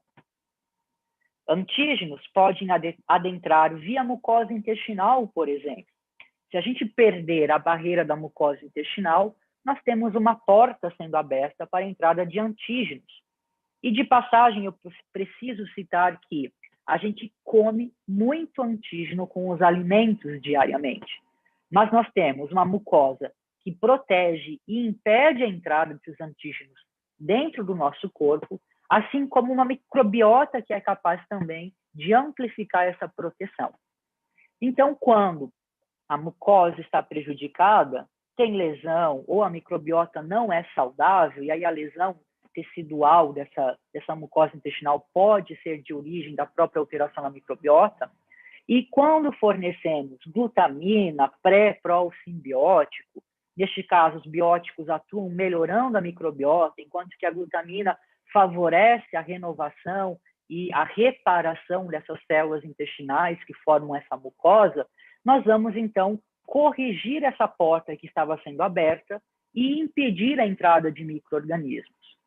Antígenos podem adentrar via mucosa intestinal, por exemplo. Se a gente perder a barreira da mucosa intestinal, nós temos uma porta sendo aberta para a entrada de antígenos. E de passagem, eu preciso citar que a gente come muito antígeno com os alimentos diariamente. Mas nós temos uma mucosa que protege e impede a entrada desses antígenos dentro do nosso corpo, assim como uma microbiota que é capaz também de amplificar essa proteção. Então, quando a mucosa está prejudicada, tem lesão ou a microbiota não é saudável, e aí a lesão tecidual dessa mucosa intestinal pode ser de origem da própria alteração na microbiota, e quando fornecemos glutamina, pró simbiótico, neste caso os bióticos atuam melhorando a microbiota, enquanto que a glutamina favorece a renovação e a reparação dessas células intestinais que formam essa mucosa, nós vamos então corrigir essa porta que estava sendo aberta e impedir a entrada de micro-organismos,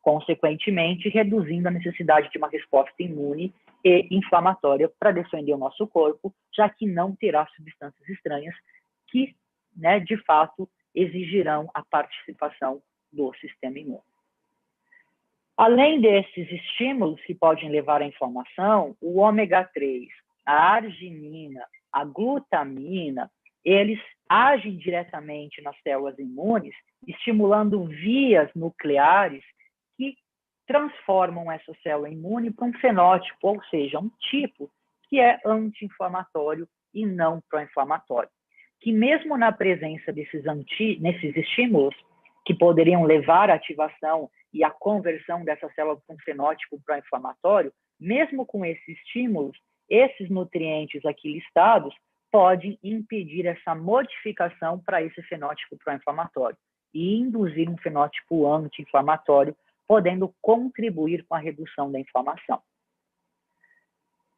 consequentemente reduzindo a necessidade de uma resposta imune e inflamatória para defender o nosso corpo, já que não terá substâncias estranhas que, de fato, exigirão a participação do sistema imune. Além desses estímulos que podem levar à inflamação, o ômega 3, a arginina, a glutamina, eles agem diretamente nas células imunes, estimulando vias nucleares que transformam essa célula imune para um fenótipo, ou seja, um tipo que é anti-inflamatório e não pró-inflamatório. Que mesmo na presença nesses estímulos, que poderiam levar à ativação e à conversão dessa célula para um fenótipo pró-inflamatório, mesmo com esses estímulos, esses nutrientes aqui listados podem impedir essa modificação para esse fenótipo pró-inflamatório e induzir um fenótipo anti-inflamatório, podendo contribuir com a redução da inflamação.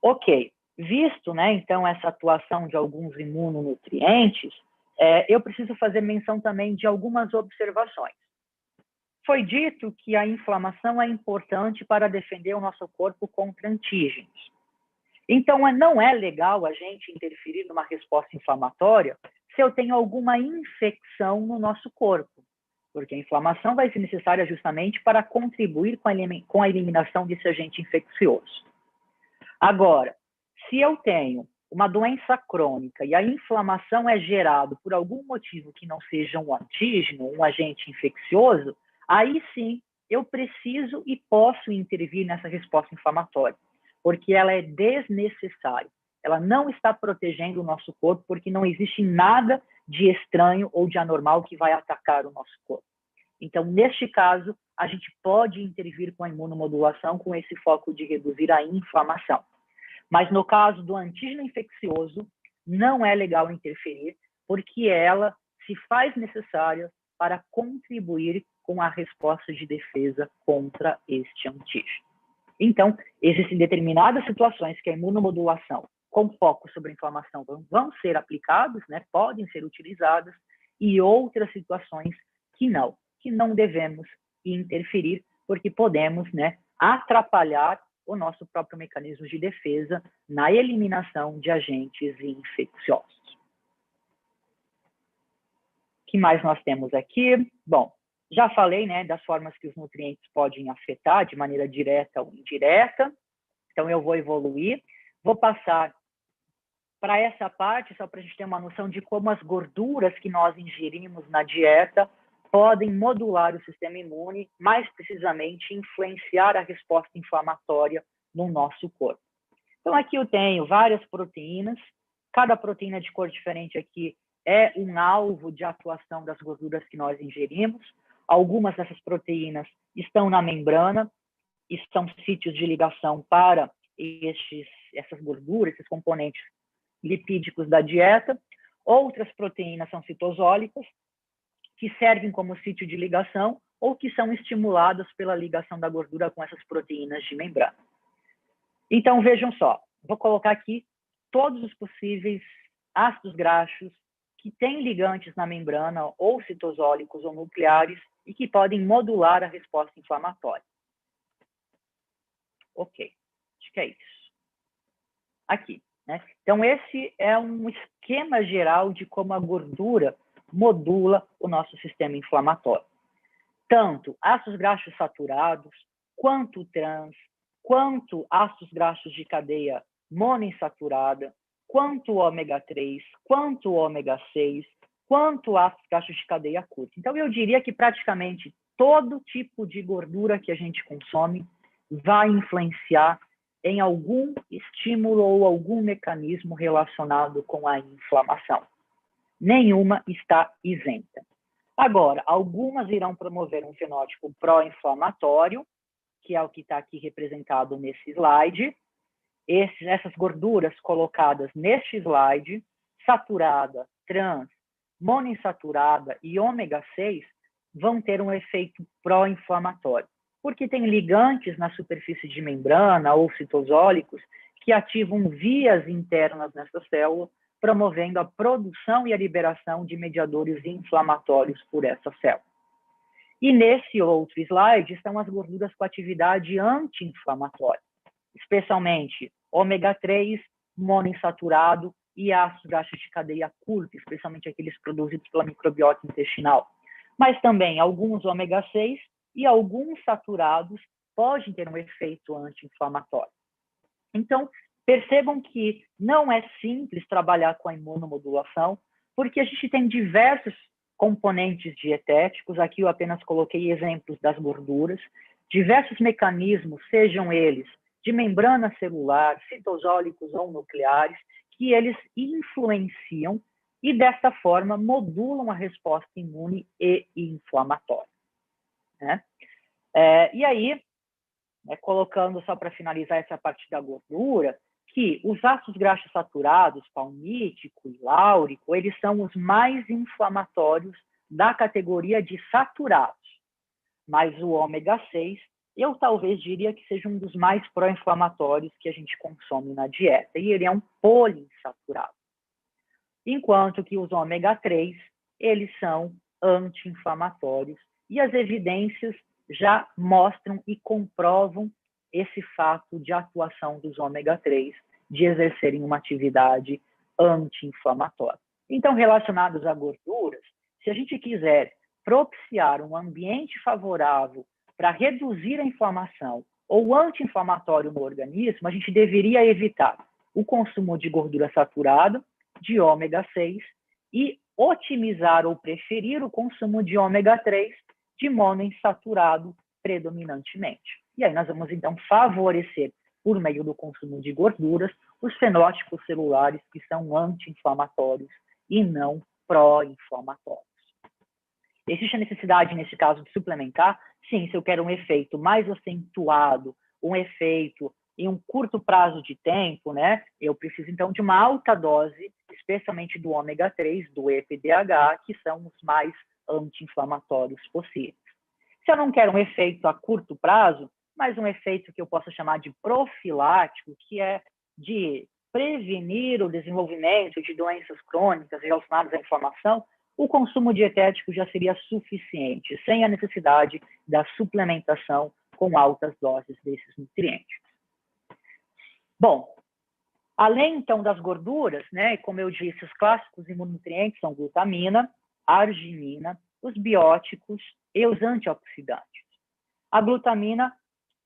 Ok, visto, então, essa atuação de alguns imunonutrientes, eu preciso fazer menção também de algumas observações. Foi dito que a inflamação é importante para defender o nosso corpo contra antígenos. Então, não é legal a gente interferir numa resposta inflamatória se eu tenho alguma infecção no nosso corpo, porque a inflamação vai ser necessária justamente para contribuir com a eliminação desse agente infeccioso. Agora, se eu tenho uma doença crônica e a inflamação é gerada por algum motivo que não seja um antígeno, um agente infeccioso, aí sim eu preciso e posso intervir nessa resposta inflamatória, porque ela é desnecessária. Ela não está protegendo o nosso corpo, porque não existe nada de estranho ou de anormal que vai atacar o nosso corpo. Então, neste caso, a gente pode intervir com a imunomodulação com esse foco de reduzir a inflamação. Mas no caso do antígeno infeccioso, não é legal interferir, porque ela se faz necessária para contribuir com a resposta de defesa contra este antígeno. Então, existem determinadas situações que a imunomodulação, com foco sobre a inflamação, vão ser aplicadas, podem ser utilizadas, e outras situações que não devemos interferir, porque podemos atrapalhar o nosso próprio mecanismo de defesa na eliminação de agentes infecciosos. O que mais nós temos aqui? Bom, já falei das formas que os nutrientes podem afetar de maneira direta ou indireta, então eu vou evoluir, vou passar para essa parte, só para a gente ter uma noção de como as gorduras que nós ingerimos na dieta podem modular o sistema imune, mais precisamente influenciar a resposta inflamatória no nosso corpo. Então, aqui eu tenho várias proteínas, cada proteína de cor diferente aqui é um alvo de atuação das gorduras que nós ingerimos. Algumas dessas proteínas estão na membrana e são sítios de ligação para essas gorduras, esses componentes lipídicos da dieta. Outras proteínas são citosólicas, que servem como sítio de ligação ou que são estimuladas pela ligação da gordura com essas proteínas de membrana. Então, vejam só, vou colocar aqui todos os possíveis ácidos graxos que têm ligantes na membrana, ou citosólicos ou nucleares, e que podem modular a resposta inflamatória. Ok, acho que é isso. Aqui, Então, esse é um esquema geral de como a gordura modula o nosso sistema inflamatório. Tanto ácidos graxos saturados, quanto trans, quanto ácidos graxos de cadeia monoinsaturada, quanto ômega 3, quanto ômega 6, quanto ácidos graxos de cadeia curta. Então, eu diria que praticamente todo tipo de gordura que a gente consome vai influenciar em algum estímulo ou algum mecanismo relacionado com a inflamação. Nenhuma está isenta. Agora, algumas irão promover um fenótipo pró-inflamatório, que é o que está aqui representado nesse slide. Essas gorduras colocadas neste slide, saturada, trans, monoinsaturada e ômega 6, vão ter um efeito pró-inflamatório, porque tem ligantes na superfície de membrana ou citosólicos que ativam vias internas nessa célula, promovendo a produção e a liberação de mediadores inflamatórios por essa célula. E nesse outro slide estão as gorduras com atividade anti-inflamatória, especialmente ômega 3, monoinsaturado e ácidos graxos de cadeia curta, especialmente aqueles produzidos pela microbiota intestinal. Mas também alguns ômega 6 e alguns saturados podem ter um efeito anti-inflamatório. Então, percebam que não é simples trabalhar com a imunomodulação, porque a gente tem diversos componentes dietéticos, aqui eu apenas coloquei exemplos das gorduras, diversos mecanismos, sejam eles de membrana celular, citosólicos ou nucleares, que eles influenciam e, dessa forma, modulam a resposta imune e inflamatória. Né? E aí, colocando só para finalizar essa parte da gordura, que os ácidos graxos saturados, palmítico e láurico, eles são os mais inflamatórios da categoria de saturados. Mas o ômega 6, eu talvez diria que seja um dos mais pró-inflamatórios que a gente consome na dieta, e ele é um poliinsaturado. Enquanto que os ômega 3, eles são anti-inflamatórios, e as evidências já mostram e comprovam esse fato de atuação dos ômega 3 de exercerem uma atividade anti-inflamatória. Então, relacionados a gorduras, se a gente quiser propiciar um ambiente favorável para reduzir a inflamação ou anti-inflamatório no organismo, a gente deveria evitar o consumo de gordura saturada, de ômega 6 e otimizar ou preferir o consumo de ômega 3 de monoinsaturado predominantemente. E aí nós vamos, então, favorecer, por meio do consumo de gorduras, os fenótipos celulares que são anti-inflamatórios e não pró-inflamatórios. Existe a necessidade, nesse caso, de suplementar? Sim, se eu quero um efeito mais acentuado, um efeito em um curto prazo de tempo, né? Eu preciso, então, de uma alta dose, especialmente do ômega 3, do EPDH, que são os mais anti-inflamatórios possíveis. Se eu não quero um efeito a curto prazo, mas um efeito que eu possa chamar de profilático, que é de prevenir o desenvolvimento de doenças crônicas relacionadas à inflamação, o consumo dietético já seria suficiente, sem a necessidade da suplementação com altas doses desses nutrientes. Bom, além, então, das gorduras, né, como eu disse, os clássicos imunonutrientes são glutamina, arginina, os bióticos e os antioxidantes. A glutamina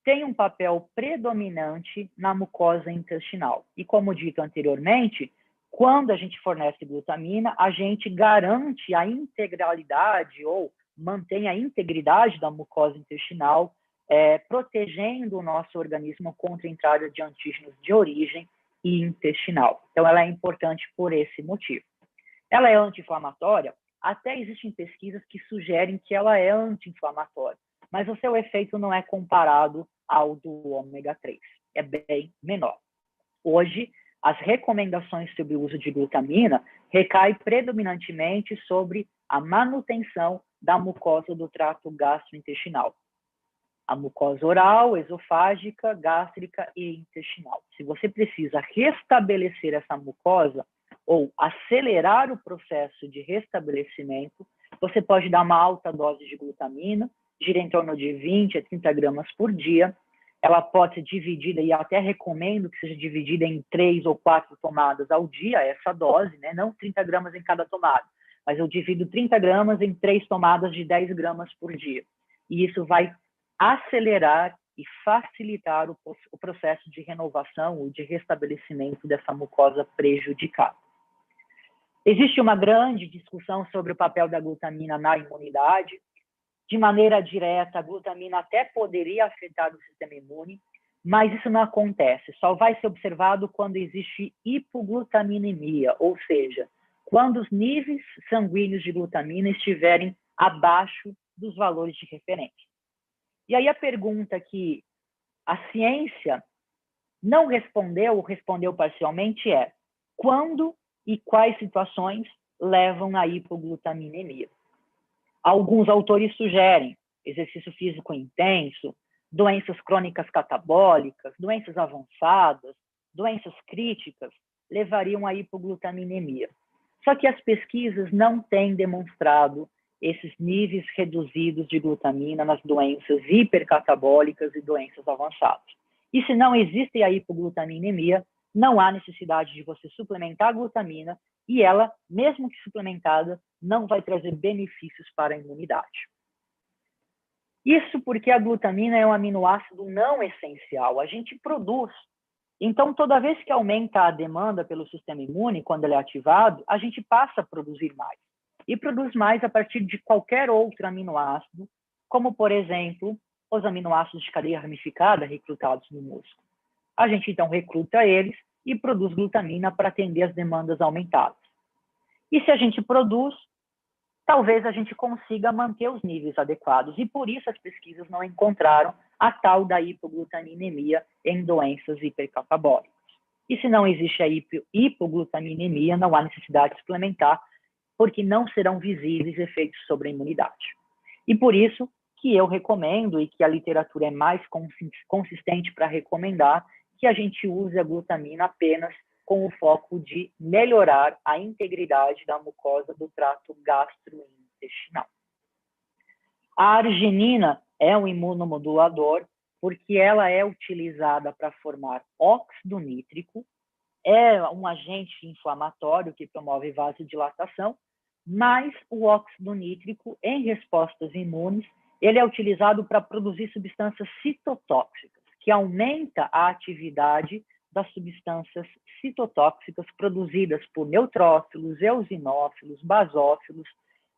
tem um papel predominante na mucosa intestinal. E, como dito anteriormente, quando a gente fornece glutamina, a gente garante a integralidade ou mantém a integridade da mucosa intestinal, protegendo o nosso organismo contra a entrada de antígenos de origem e intestinal. Então, ela é importante por esse motivo. Ela é anti-inflamatória? Até existem pesquisas que sugerem que ela é anti-inflamatória, mas o seu efeito não é comparado ao do ômega 3, é bem menor. Hoje, as recomendações sobre o uso de glutamina recaem predominantemente sobre a manutenção da mucosa do trato gastrointestinal. A mucosa oral, esofágica, gástrica e intestinal. Se você precisa restabelecer essa mucosa ou acelerar o processo de restabelecimento, você pode dar uma alta dose de glutamina, gira em torno de 20 a 30 gramas por dia. Ela pode ser dividida, e até recomendo que seja dividida em 3 ou 4 tomadas ao dia, essa dose, né? Não 30 gramas em cada tomada, mas eu divido 30 gramas em 3 tomadas de 10 gramas por dia. E isso vai acelerar e facilitar o processo de renovação ou de restabelecimento dessa mucosa prejudicada. Existe uma grande discussão sobre o papel da glutamina na imunidade. de maneira direta, a glutamina até poderia afetar o sistema imune, mas isso não acontece. Só vai ser observado quando existe hipoglutaminemia, ou seja, quando os níveis sanguíneos de glutamina estiverem abaixo dos valores de referência. E aí a pergunta que a ciência não respondeu, ou respondeu parcialmente, é: quando e quais situações levam à hipoglutaminemia? Alguns autores sugerem exercício físico intenso, doenças crônicas catabólicas, doenças avançadas, doenças críticas, levariam à hipoglutaminemia. Só que as pesquisas não têm demonstrado esses níveis reduzidos de glutamina nas doenças hipercatabólicas e doenças avançadas. E se não existe a hipoglutaminemia, não há necessidade de você suplementar a glutamina e ela, mesmo que suplementada, não vai trazer benefícios para a imunidade. Isso porque a glutamina é um aminoácido não essencial, a gente produz. Então, toda vez que aumenta a demanda pelo sistema imune, quando ele é ativado, a gente passa a produzir mais. E produz mais a partir de qualquer outro aminoácido, como, por exemplo, os aminoácidos de cadeia ramificada recrutados no músculo. A gente, então, recruta eles e produz glutamina para atender as demandas aumentadas. E se a gente produz, talvez a gente consiga manter os níveis adequados. E por isso as pesquisas não encontraram a tal da hipoglutaminemia em doenças hipercatabólicas. E se não existe a hipoglutaminemia, não há necessidade de suplementar, porque não serão visíveis efeitos sobre a imunidade. E por isso que eu recomendo, e que a literatura é mais consistente para recomendar, que a gente use a glutamina apenas com o foco de melhorar a integridade da mucosa do trato gastrointestinal. A arginina é um imunomodulador porque ela é utilizada para formar óxido nítrico, é um agente inflamatório que promove vasodilatação, mas o óxido nítrico, em respostas imunes, ele é utilizado para produzir substâncias citotóxicas, que aumenta a atividade das substâncias citotóxicas produzidas por neutrófilos, eosinófilos, basófilos,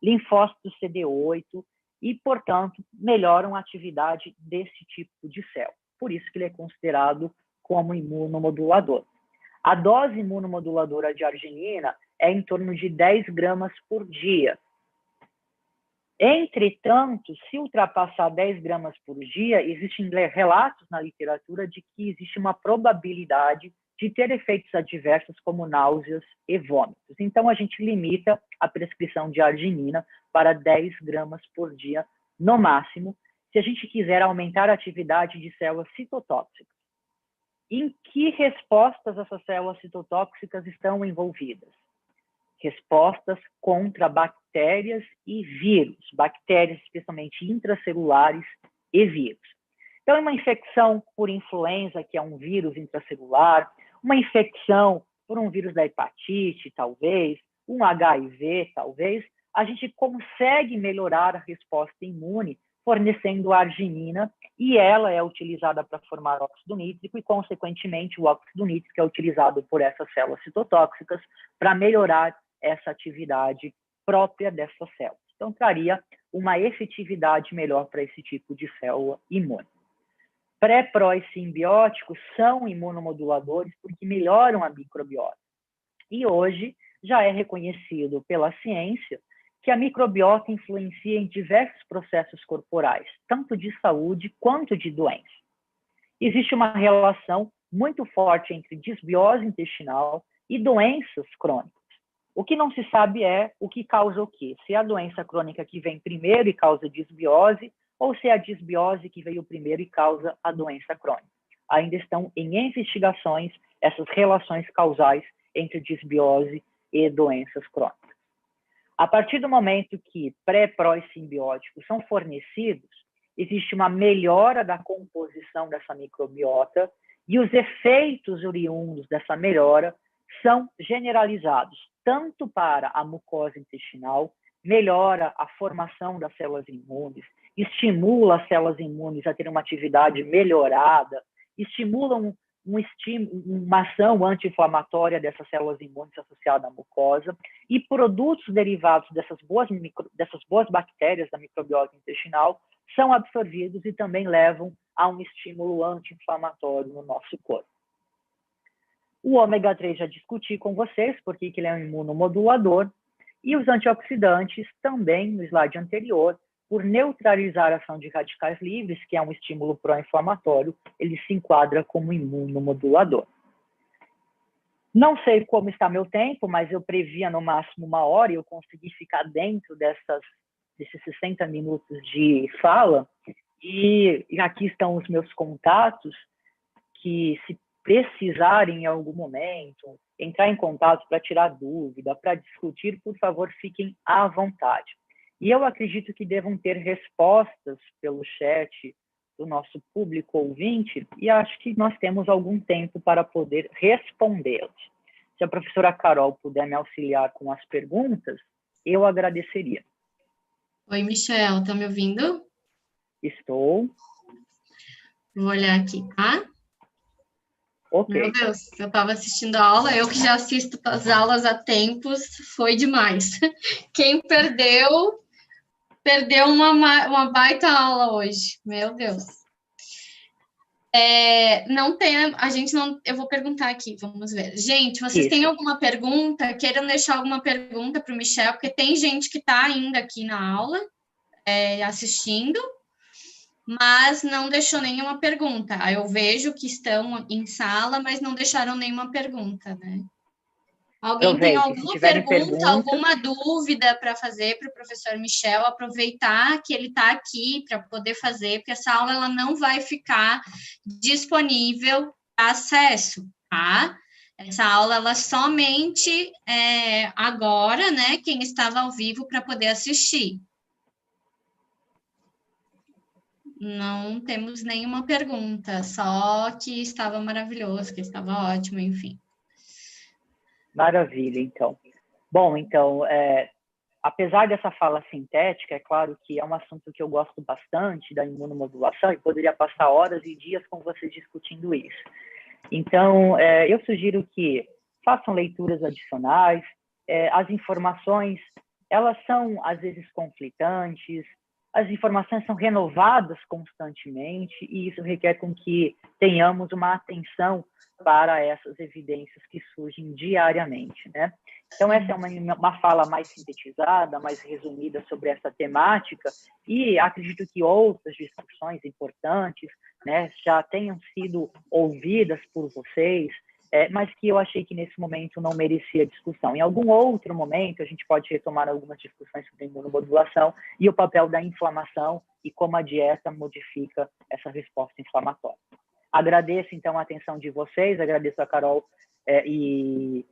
linfócitos CD8 e, portanto, melhoram a atividade desse tipo de célula. Por isso que ele é considerado como imunomodulador. A dose imunomoduladora de arginina é em torno de 10 gramas por dia. Entretanto, se ultrapassar 10 gramas por dia, existem relatos na literatura de que existe uma probabilidade de ter efeitos adversos como náuseas e vômitos. Então, a gente limita a prescrição de arginina para 10 gramas por dia, no máximo, se a gente quiser aumentar a atividade de células citotóxicas. Em que respostas essas células citotóxicas estão envolvidas? Respostas contra bactérias e vírus, bactérias especialmente intracelulares e vírus. Então, uma infecção por influenza, que é um vírus intracelular, uma infecção por um vírus da hepatite, talvez, um HIV, talvez, a gente consegue melhorar a resposta imune fornecendo arginina, e ela é utilizada para formar óxido nítrico, e, consequentemente, o óxido nítrico é utilizado por essas células citotóxicas para melhorar essa atividade própria dessas células. Então, traria uma efetividade melhor para esse tipo de célula imune. Pré-pró e simbióticos são imunomoduladores porque melhoram a microbiota. E hoje já é reconhecido pela ciência que a microbiota influencia em diversos processos corporais, tanto de saúde quanto de doença. Existe uma relação muito forte entre disbiose intestinal e doenças crônicas. O que não se sabe é o que causa o quê? Se é a doença crônica que vem primeiro e causa disbiose, ou se é a disbiose que veio primeiro e causa a doença crônica. Ainda estão em investigações essas relações causais entre disbiose e doenças crônicas. A partir do momento que pré, pró e simbióticos são fornecidos, existe uma melhora da composição dessa microbiota e os efeitos oriundos dessa melhora são generalizados, tanto para a mucosa intestinal, melhora a formação das células imunes, estimula as células imunes a terem uma atividade melhorada, estimulam um estímulo, uma ação anti-inflamatória dessas células imunes associadas à mucosa, e produtos derivados dessas boas bactérias da microbiota intestinal são absorvidos e também levam a um estímulo anti-inflamatório no nosso corpo. O ômega 3 já discuti com vocês, porque ele é um imunomodulador, e os antioxidantes também, no slide anterior, por neutralizar a ação de radicais livres, que é um estímulo pró-inflamatório, ele se enquadra como imunomodulador. Não sei como está meu tempo, mas eu previa no máximo 1 hora e eu consegui ficar dentro desses 60 minutos de fala. E aqui estão os meus contatos, que se precisarem em algum momento entrar em contato para tirar dúvida, para discutir, por favor, fiquem à vontade. E eu acredito que devam ter respostas pelo chat do nosso público ouvinte, e acho que nós temos algum tempo para poder respondê-las. Se a professora Carol puder me auxiliar com as perguntas, eu agradeceria. Oi, Michel, tá me ouvindo? Estou. Vou olhar aqui, tá? Ok. Meu Deus, eu estava assistindo a aula, eu que já assisto as aulas há tempos, foi demais. Quem perdeu uma baita aula hoje, meu Deus. Não tem, a gente não, eu vou perguntar aqui, vamos ver. Gente, vocês têm alguma pergunta? Queiram deixar alguma pergunta para o Michel, porque tem gente que está ainda aqui na aula, assistindo, mas não deixou nenhuma pergunta. Eu vejo que estão em sala, mas não deixaram nenhuma pergunta, né? Alguém tem alguma pergunta, alguma dúvida para fazer para o professor Michel? Aproveitar que ele está aqui para poder fazer, porque essa aula ela não vai ficar disponível para acesso, tá? Essa aula ela somente agora, né? Quem estava ao vivo para poder assistir. Não temos nenhuma pergunta, só que estava maravilhoso, que estava ótimo, enfim. Maravilha, então. Bom, então, apesar dessa fala sintética, é claro que é um assunto que eu gosto bastante da imunomodulação e poderia passar horas e dias com vocês discutindo isso. Então, eu sugiro que façam leituras adicionais, as informações, elas são, às vezes, conflitantes, as informações são renovadas constantemente e isso requer com que tenhamos uma atenção para essas evidências que surgem diariamente, né? Então, essa é uma fala mais sintetizada, mais resumida sobre essa temática e acredito que outras discussões importantes, né, já tenham sido ouvidas por vocês, mas que eu achei que nesse momento não merecia discussão. Em algum outro momento, a gente pode retomar algumas discussões sobre imunomodulação e o papel da inflamação e como a dieta modifica essa resposta inflamatória. Agradeço, então, a atenção de vocês, agradeço a Carol e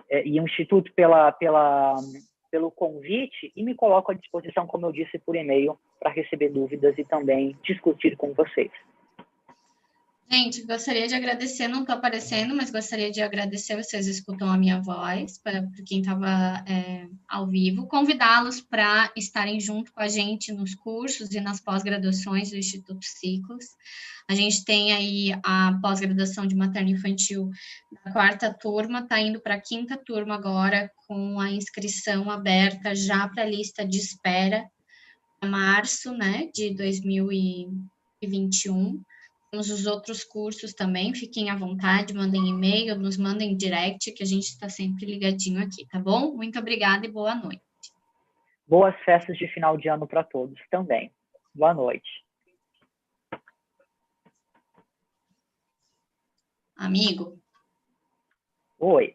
o Instituto pelo convite e me coloco à disposição, como eu disse, por e-mail, para receber dúvidas e também discutir com vocês. Gente, gostaria de agradecer, não estou aparecendo, mas gostaria de agradecer, vocês escutam a minha voz, para quem estava ao vivo, convidá-los para estarem junto com a gente nos cursos e nas pós-graduações do Instituto Ciclos. A gente tem aí a pós-graduação de materno-infantil da 4ª turma, está indo para a 5ª turma agora, com a inscrição aberta já para a lista de espera, para março, né, de 2021. Temos os outros cursos também, fiquem à vontade, mandem e-mail, nos mandem direct, que a gente está sempre ligadinho aqui, tá bom? Muito obrigada e boa noite. Boas festas de final de ano para todos também. Boa noite. Amigo. Oi.